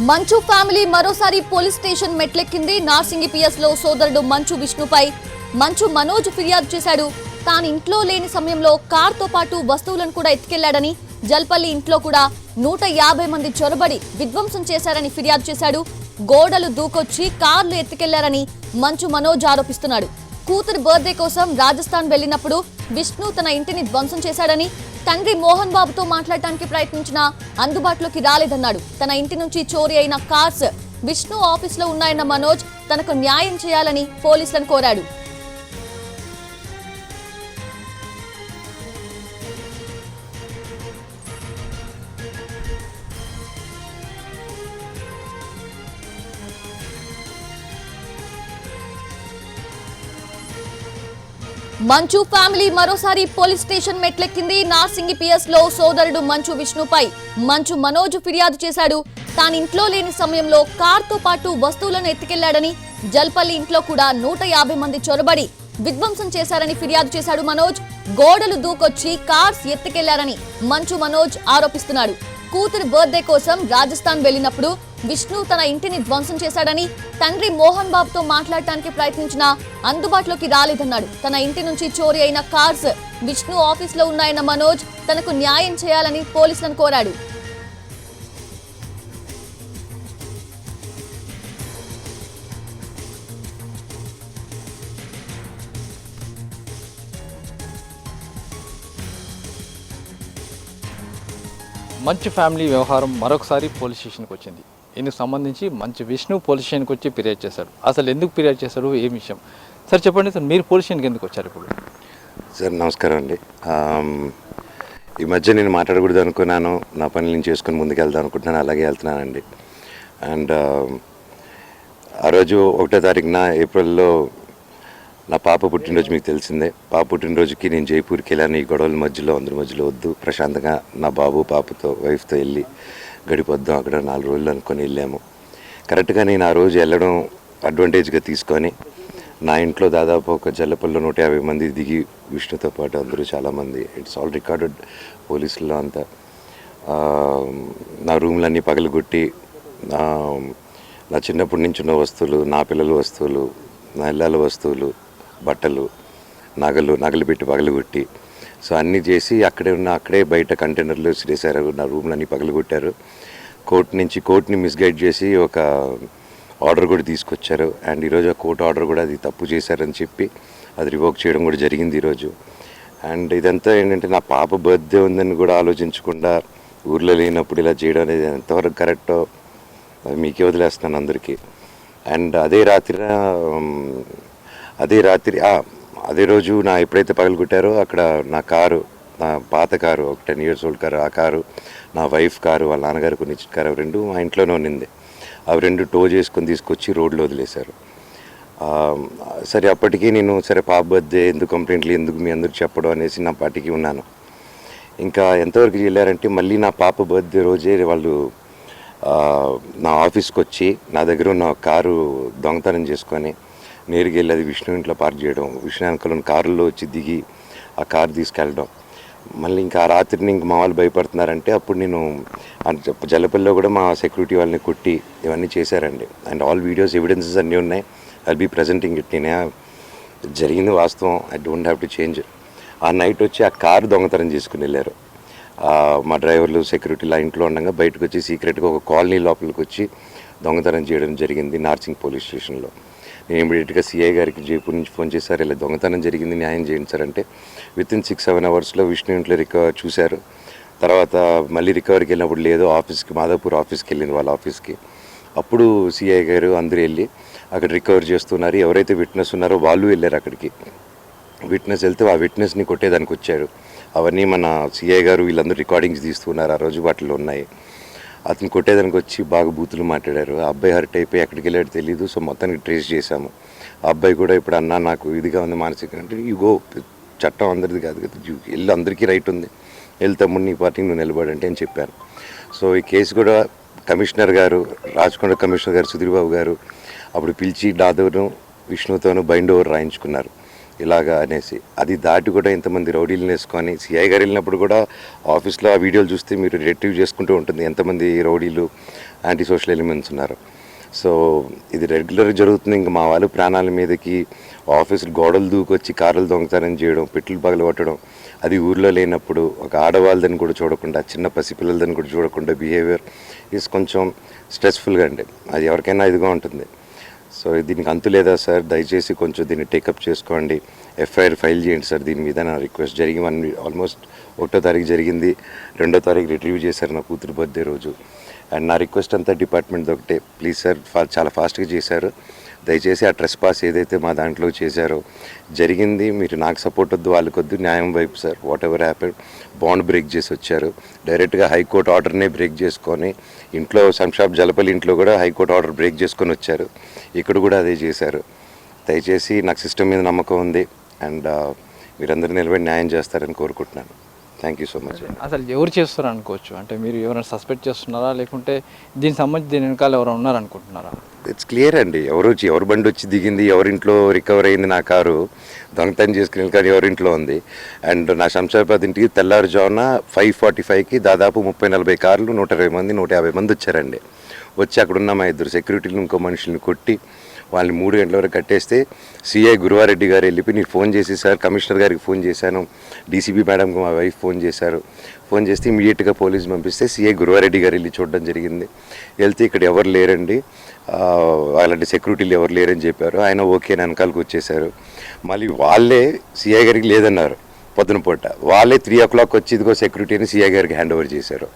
మంచు ఫ్యామిలీ మరోసారి police station మెట్లెక్కింది. Narsingi PS లో సోదరుడు మంచు విష్ణుపై మంచు మనోజ్ ఫిర్యాదు చేశాడు. తాను ఇంట్లో లేని సమయంలో కార్తో పాటు వస్తువులను కూడా ఎత్తుకెళ్లాడని, జల్పల్లి ఇంట్లో కూడా 150 మంది చొరబడి విధ్వంసం చేశారని ఫిర్యాదు చేశాడు. గోడలు దూకొచ్చి కార్లు ఎత్తుకెళ్లారని మంచు మనోజ్ ఆరోపిస్తున్నాడు. కూతురు బర్త్డే కోసం రాజస్థాన్ వెళ్లినప్పుడు విష్ణు తన ఇంటిని ధ్వంసం చేశాడని, తండ్రి మోహన్ బాబుతో మాట్లాడటానికి ప్రయత్నించినా అందుబాటులోకి రాలేదన్నాడు. తన ఇంటి నుంచి చోరీ అయిన కార్స్ విష్ణు ఆఫీసులో ఉన్నాయన్న మనోజ్ తనకు న్యాయం చేయాలని పోలీసులను కోరాడు. మంచు ఫ్యామిలీ మరోసారి పోలీస్ స్టేషన్ మెట్లెక్కింది. నార్సింగి పిఎస్ లో సోదరుడు మంచు విష్ణుపై మంచు మనోజ్ ఫిర్యాదు చేశాడు. తాను ఇంట్లో లేని సమయంలో కార్తో పాటు వస్తువులను ఎత్తుకెళ్లాడని, జల్పల్లి ఇంట్లో కూడా 150 మంది చొరబడి విధ్వంసం చేశారని ఫిర్యాదు చేశాడు మనోజ్. గోడలు దూకొచ్చి కార్స్ ఎత్తుకెళ్లారని మంచు మనోజ్ ఆరోపిస్తున్నాడు. కూతురు బర్త్డే కోసం రాజస్థాన్ వెళ్లినప్పుడు విష్ణు తన ఇంటిని ధ్వంసం చేశాడని, తండ్రి మోహన్ బాబుతో మాట్లాడటానికి ప్రయత్నించినా అందుబాటులోకి రాలేదన్నాడు. తన ఇంటి నుంచి చోరీ అయిన కార్స్ విష్ణు ఆఫీసులో ఉన్నాయన్న మనోజ్ తనకు న్యాయం చేయాలని పోలీసులను కోరాడు. మంచు ఫ్యామిలీ వ్యవహారం మరొకసారి పోలీస్ స్టేషన్కి వచ్చింది. ఇందుకు సంబంధించి మంచు విష్ణు పోలీస్ స్టేషన్కి వచ్చి ఫిర్యాదు చేశాడు. అసలు ఎందుకు ఫిర్యాదు చేశారు, ఏ విషయం సార్ చెప్పండి సార్. మీరు పోలీస్ స్టేషన్కి ఎందుకు వచ్చారు ఇప్పుడు? సార్ నమస్కారం అండి. ఈ మధ్య నేను మాట్లాడకూడదు అనుకున్నాను, నా పని నేను చేసుకుని ముందుకు వెళ్దాం అనుకుంటున్నాను, అలాగే వెళ్తున్నానండి. అండ్ ఆ రోజు 1వ తారీఖున ఏప్రిల్లో నా పాప పుట్టినరోజు మీకు తెలిసిందే. పాప పుట్టినరోజుకి నేను జైపూర్కి వెళ్ళాను. ఈ గొడవల మధ్యలో అందరి మధ్యలో వద్దు, ప్రశాంతంగా నా బాబు పాపతో వైఫ్తో వెళ్ళి గడిపొద్దాం అక్కడ 4 రోజులు అనుకొని వెళ్ళాము. కరెక్ట్గా నేను ఆ రోజు వెళ్ళడం అడ్వాంటేజ్గా తీసుకొని నా ఇంట్లో దాదాపు ఒక జల్లపల్లిలో 150 మంది దిగి విష్ణుతో పాటు అందరూ చాలామంది, ఇట్స్ ఆల్ రికార్డెడ్ పోలీసుల్లో అంతా, నా రూమ్లన్నీ పగలగొట్టి నా చిన్నప్పటి నుంచి ఉన్న వస్తువులు, నా పిల్లల వస్తువులు, నా ఇళ్ళ వస్తువులు, బట్టలు, నగలు పెట్టి పగలగొట్టి, సో అన్నీ చేసి అక్కడే బయట కంటైనర్లు వేసారు. నా రూమ్లన్నీ పగలగొట్టారు. కోర్టుని మిస్గైడ్ చేసి ఒక ఆర్డర్ కూడా తీసుకొచ్చారు. అండ్ ఈరోజు ఆ కోర్టు ఆర్డర్ కూడా అది తప్పు చేశారని చెప్పి అది రివోక్ చేయడం కూడా జరిగింది ఈరోజు. అండ్ ఇదంతా ఏంటంటే నా పాప బర్త్డే ఉందని కూడా ఆలోచించకుండా ఊర్లో లేనప్పుడు ఇలా చేయడం అనేది ఎంతవరకు కరెక్టో అది మీకే వదిలేస్తున్నాను అందరికీ. అండ్ అదే రోజు ఎప్పుడైతే పగలగొట్టారో అక్కడ నా పాత కారు, ఒక 10 years old కారు, ఆ కారు, నా వైఫ్ కారు, వాళ్ళ నాన్నగారు కొన్ని ఇచ్చిన కారు, అవి 2 మా ఇంట్లోనే ఉన్నింది. అవి 2 టో చేసుకొని తీసుకొచ్చి రోడ్లో వదిలేశారు. సరే అప్పటికి నేను పాప బర్త్డే ఎందుకు కంప్లైంట్లు ఎందుకు మీ అందరికి చెప్పడం అనేసి నా పార్టీకి ఉన్నాను. ఇంకా ఎంతవరకు వెళ్ళారంటే మళ్ళీ నా పాప బర్త్డే రోజే వాళ్ళు నా ఆఫీస్కి వచ్చి నా దగ్గర ఉన్న కారు దొంగతనం చేసుకొని నేరుగా వెళ్ళి అది విష్ణు ఇంట్లో పార్క్ చేయడం, విష్ణు వెనకాల కారులో వచ్చి దిగి ఆ కారు తీసుకెళ్ళడం. మళ్ళీ ఇంకా ఆ రాత్రిని ఇంక మా వాళ్ళు భయపడుతున్నారంటే అప్పుడు నేను జల్లపల్లిలో కూడా మా సెక్యూరిటీ వాళ్ళని కొట్టి ఇవన్నీ చేశారండి. అండ్ ఆల్ వీడియోస్ ఎవిడెన్సెస్ అన్నీ ఉన్నాయి. I'll be presenting it. నేనే జరిగింది వాస్తవం, I don't have to change. ఆ నైట్ వచ్చి ఆ కారు దొంగతనం చేసుకుని వెళ్ళారు. మా డ్రైవర్లు సెక్యూరిటీలా ఇంట్లో ఉండగా బయటకు వచ్చి సీక్రెట్గా ఒక కాలనీ లోపలికి వచ్చి దొంగతనం చేయడం జరిగింది నార్సింగ్ పోలీస్ స్టేషన్లో. నేను ఇమీడియట్గా సిఐ గారికి జైపూర్ నుంచి ఫోన్ చేశారు, ఇలా దొంగతనం జరిగింది, న్యాయం చేయండి సార్ అంటే వితిన్ 6-7 అవర్స్లో విష్ణు ఇంట్లో రికవర్ చూశారు. తర్వాత మళ్ళీ రికవరీకి వెళ్ళినప్పుడు లేదు, ఆఫీస్కి మాదాపూర్ ఆఫీస్కి వెళ్ళింది, వాళ్ళ ఆఫీస్కి. అప్పుడు సిఐ గారు అందరూ వెళ్ళి అక్కడ రికవర్ చేస్తున్నారు. ఎవరైతే విట్నెస్ ఉన్నారో వాళ్ళు వెళ్ళారు అక్కడికి. విట్నెస్ వెళ్తే ఆ విట్నెస్ని కొట్టేదానికి వచ్చారు. అవన్నీ మన సిఐ గారు వీళ్ళందరూ రికార్డింగ్స్ తీస్తున్నారు, ఆ రోజు వాటిలో ఉన్నాయి. అతను కొట్టేదానికి వచ్చి బాగా బూతులు మాట్లాడారు. ఆ అబ్బాయి హర్ట్ అయిపోయి ఎక్కడికి వెళ్ళాడో తెలియదు. సో మొత్తానికి ట్రేస్ చేశాము. ఆ అబ్బాయి కూడా ఇప్పుడు అన్నా నాకు ఇదిగా ఉంది మానసికంగా అంటే, ఇగో చట్టం అందరిది కాదు కదా, వెళ్ళి అందరికీ రైట్ ఉంది, వెళ్ళి తమ్ముడు నీ పార్టీకి నువ్వు నిలబడంటే అని చెప్పాను. సో ఈ కేసు కూడా కమిషనర్ గారు, రాచకొండ కమిషనర్ గారు సుధీర్ బాబు గారు అప్పుడు పిలిచి నాతోనూ విష్ణుతోనూ బైండ్ ఓవర్ రాయించుకున్నారు. ఇలాగా అనేసి. అది దాటి కూడా ఇంతమంది రౌడీలను వేసుకొని సిఐ గారు వెళ్ళినప్పుడు కూడా ఆఫీస్లో ఆ వీడియోలు చూస్తే మీరు రిట్రీవ్ చేసుకుంటూ ఉంటుంది ఎంతమంది రౌడీలు యాంటీ సోషల్ ఎలిమెంట్స్ ఉన్నారు. సో ఇది రెగ్యులర్గా జరుగుతుంది. ఇంకా మా వాళ్ళు ప్రాణాల మీదకి ఆఫీసులు గోడలు దూకొచ్చి కార్లు దొంగతనం చేయడం, పెట్రోల్ పగలు కొట్టడం, అది ఊర్లో లేనప్పుడు ఒక ఆడవాళ్ళదని కూడా చూడకుండా, చిన్న పసిపిల్లలదని కూడా చూడకుండా బిహేవియర్ ఈజ్ కొంచెం స్ట్రెస్ఫుల్గా అండి. అది ఎవరికైనా ఇదిగా ఉంటుంది. సో దీనికి అంతు లేదా సార్, దయచేసి కొంచెం దీన్ని టేకప్ చేసుకోండి, ఎఫ్ఐఆర్ ఫైల్ చేయండి సార్ దీని మీద. నా రిక్వెస్ట్ జరిగి ఆల్మోస్ట్ 1వ తారీఖు జరిగింది, 2వ తారీఖు రిట్రీవ్ చేశారు నా కూతురు బర్త్డే రోజు. అండ్ నా రిక్వెస్ట్ అంతా డిపార్ట్మెంట్ ఒకటే, ప్లీజ్ సార్ చాలా ఫాస్ట్గా చేశారు, దయచేసి ఆ ట్రెస్ పాస్ ఏదైతే మా దాంట్లో చేశారో జరిగింది, మీరు నాకు సపోర్ట్ వద్దు వాళ్ళకి వద్దు, న్యాయం వైపు sir. What ever happen, bond break చేసి వచ్చారు, డైరెక్ట్గా హైకోర్టు ఆర్డర్నే బ్రేక్ చేసుకొని, ఇంట్లో శంషాబ్ జలపల్లి ఇంట్లో కూడా హైకోర్టు ఆర్డర్ బ్రేక్ చేసుకొని వచ్చారు, ఇక్కడ కూడా అదే చేశారు. దయచేసి నాకు సిస్టమ్ మీద నమ్మకం ఉంది అండ్ మీరందరూ నిలబడి న్యాయం చేస్తారని కోరుకుంటున్నాను. Thank you so much. అసలు ఎవరు చేస్తారు అనుకోవచ్చు, అంటే మీరు ఎవరైనా సస్పెక్ట్ చేస్తున్నారా, లేకుంటే దీనికి సంబంధించి దీని వెనకాల ఎవరు ఉన్నారనుకుంటున్నారా? ఇట్స్ క్లియర్ అండి, ఎవరు బండి వచ్చి దిగింది, ఎవరింట్లో రికవర్ అయింది నా కారు, దొంగతనం చేసుకుని కానీ ఎవరింట్లో ఉంది. అండ్ నా శంషాబాద్ ఇంటికి తెల్లారుజామున 5:45కి దాదాపు 30-40 కార్లు, 120 మంది 150 మంది వచ్చారండి. వచ్చి అక్కడున్న మా 2 సెక్యూరిటీలు ఇంకో మనుషుల్ని కొట్టి వాళ్ళని 3 గంటల వరకు కట్టేస్తే సిఐ గురువారెడ్డి గారు వెళ్ళి నేను ఫోన్ చేసి సార్ కమిషనర్ గారికి ఫోన్ చేశాను, డీసీపీ మేడంకి మా వైఫ్ ఫోన్ చేశారు, ఫోన్ చేస్తే ఇమీడియట్గా పోలీసు పంపిస్తే సిఐ గురువారెడ్డి గారు వెళ్ళి చూడడం జరిగింది. వెళ్తే ఇక్కడ ఎవరు లేరండి, అలాంటి సెక్యూరిటీలు ఎవరు లేరని చెప్పారు. ఆయన ఓకే అని వెనకాలకు వచ్చేసారు. మళ్ళీ వాళ్ళే సిఐ గారికి లేదన్నారు పొద్దున పూట, వాళ్ళే 3 o'clock వచ్చి ఇదిగో సెక్యూరిటీ అని సిఐ గారికి హ్యాండ్ ఓవర్ చేశారు.